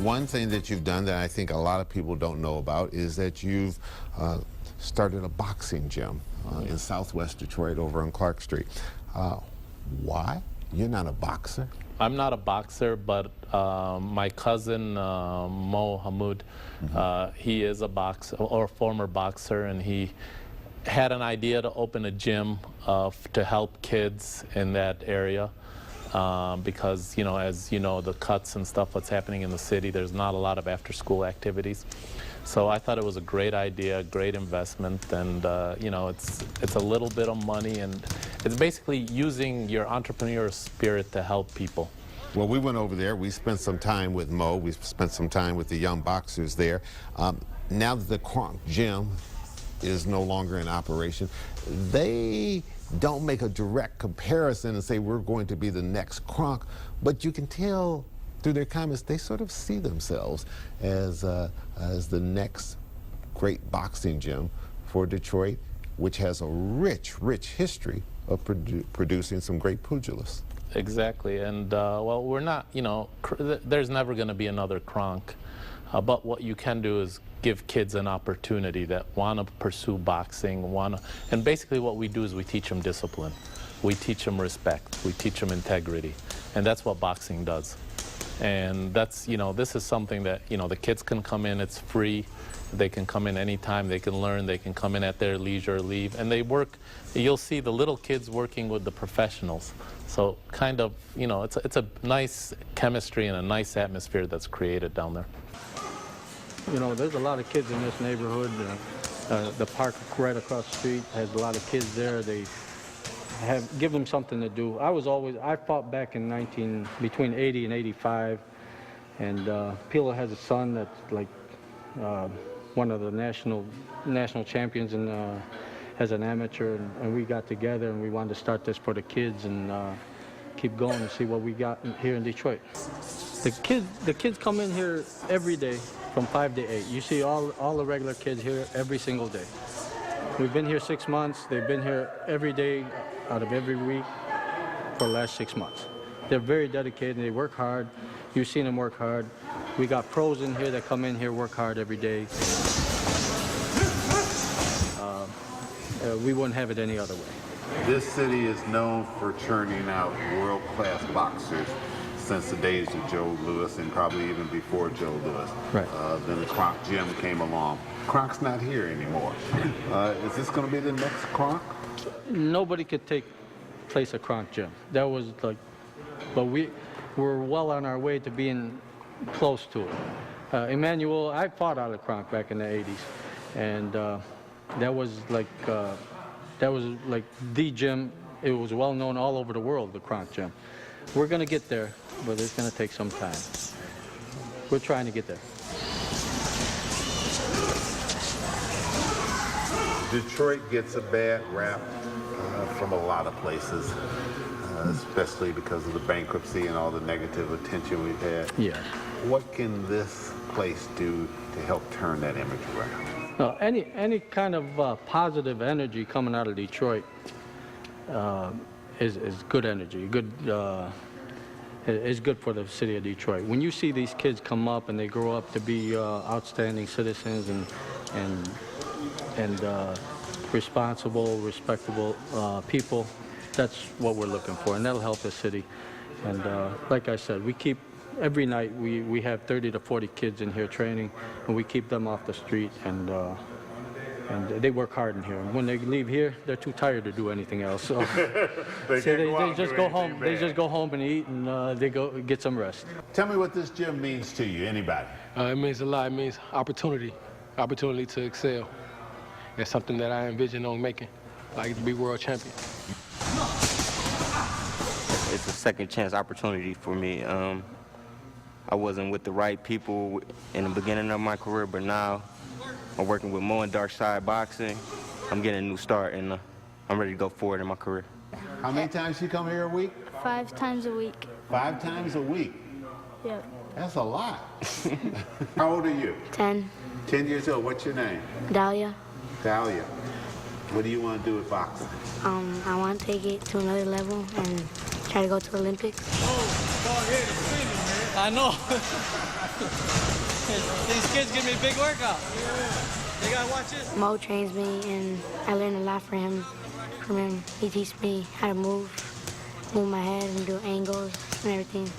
One thing that you've done that I think a lot of people don't know about is that you've started a boxing gym in Southwest Detroit over on Clark Street. Why? You're not a boxer? I'm not a boxer, but my cousin Mo Hamoud, he is a boxer or former boxer, and he had an idea to open a gym to help kids in that area. Because, you know, as you know, the cuts and stuff what's happening in the city, there's not a lot of after-school activities. So I thought it was a great idea, great investment, and you know, it's a little bit of money, and it's basically using your entrepreneurial spirit to help people. Well, we went over there. We spent some time with Mo. We spent some time with the young boxers there. Now that the Kronk Gym is no longer in operation, they don't make a direct comparison and say we're going to be the next Kronk, but you can tell through their comments they sort of see themselves as the next great boxing gym for Detroit, which has a rich history of producing some great pugilists. Exactly, and well, we're not, you know, there's never going to be another Kronk, but what you can do is give kids an opportunity that want to pursue boxing, and basically what we do is we teach them discipline, we teach them respect, we teach them integrity, and that's what boxing does. And that's, you know, this is something that, you know, the kids can come in, it's free, they can come in anytime, they can learn, they can come in at their leisure, leave, and they work, you'll see the little kids working with the professionals. So kind of, you know, it's a nice chemistry and a nice atmosphere that's created down there. You know, there's a lot of kids in this neighborhood. The park right across the street has a lot of kids there. They give them something to do. I fought back in between 80 and 85, and Pila has a son that's like one of the national champions as an amateur, and we got together and we wanted to start this for the kids and keep going and see what we got here in Detroit. The kids come in here every day from 5 to 8. You see all the regular kids here every single day. We've been here 6 months. They've been here every day out of every week for the last 6 months. They're very dedicated. They work hard. You've seen them work hard. We got pros in here that come in here, work hard every day. We wouldn't have it any other way. This city is known for churning out world-class boxers since the days of Joe Louis and probably even before Joe Louis. Right. Then the Kronk Gym came along. Kronk's not here anymore. Is this going to be the next Kronk? Nobody could take place of Kronk Gym. That was like, but we're well on our way to being close to it. Emmanuel, I fought out of Kronk back in the 80s, and that was like the gym. It was well known all over the world, the Kronk Gym. We're going to get there, but it's going to take some time. We're trying to get there. Detroit gets a bad rap from a lot of places, especially because of the bankruptcy and all the negative attention we've had. Yeah. What can this place do to help turn that image around? No, any kind of positive energy coming out of Detroit is good energy. Is good for the city of Detroit. When you see these kids come up and they grow up to be outstanding citizens and responsible, respectable people, that's what we're looking for, and that'll help the city. And like I said, every night we have 30 to 40 kids in here training, and we keep them off the street, and they work hard in here. And when they leave here, they're too tired to do anything else. So they just go home. They just go home and eat, and they go get some rest. Tell me what this gym means to you. Anybody? It means a lot. It means opportunity to excel. It's something that I envision on making, like to be world champion. It's a second chance opportunity for me. I wasn't with the right people in the beginning of my career, but now I'm working with Mo and Dark Side Boxing. I'm getting a new start, and I'm ready to go forward in my career. How many times you come here a week? 5 times a week. 5 times a week? Yep. That's a lot. How old are you? 10. 10 years old. What's your name? Dahlia. Dahlia. What do you want to do with boxing? I want to take it to another level and try to go to the Olympics. Oh, go ahead and sing it, man. I know. These kids give me a big workout. They gotta watch this. Mo trains me, and I learn a lot from him. He teaches me how to move my head and do angles and everything.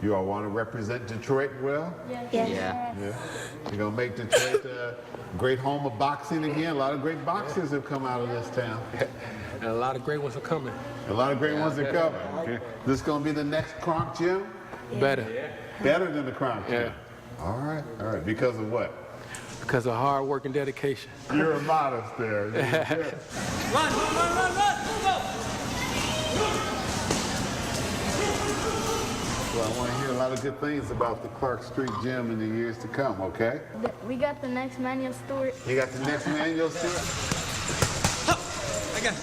You all want to represent Detroit well? Yeah. You're going to make Detroit a great home of boxing again. A lot of great boxers have come out of this town. And a lot of great ones are coming. A lot of great ones are coming. Okay. This is going to be the next Kronk Gym? Better. Better than the Kronk Gym? Yeah. All right. Because of what? Because of hard work and dedication. You're modest there. Run! Move up! Well, I want to hear a lot of good things about the Clark Street Gym in the years to come, okay? We got the next Manuel Stewart. You got the next manual, Stuart? I got it.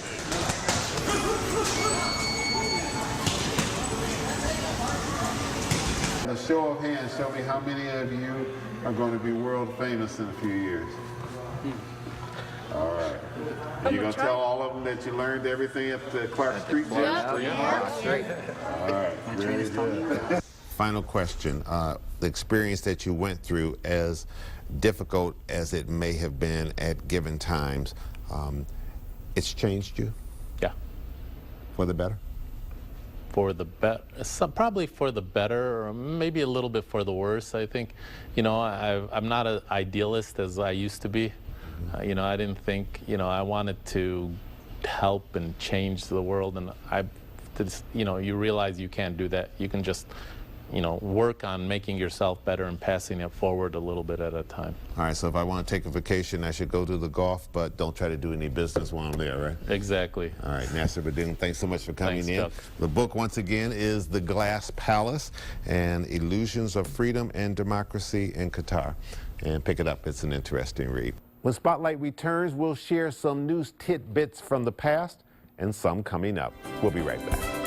A show of hands, show me how many of you are going to be world famous in a few years. All right. Are you going to tell all of them that you learned everything at the Clark Street Gym? All right. Very good. Final question. The experience that you went through, as difficult as it may have been at given times, it's changed you? Yeah. For the better? For the better, probably for the better, or maybe a little bit for the worse. I think, you know, I'm not an idealist as I used to be. You know, I didn't think, you know, I wanted to help and change the world, and you know, you realize you can't do that. You can just, you know, work on making yourself better and passing it forward a little bit at a time. All right, so if I want to take a vacation, I should go to the golf, but don't try to do any business while I'm there, right? Exactly. All right, Nasser Beydoun, thanks so much for coming Thanks, in. Chuck. The book, once again, is The Glass Palace and Illusions of Freedom and Democracy in Qatar. And pick it up, it's an interesting read. When Spotlight returns, we'll share some news tidbits from the past and some coming up. We'll be right back.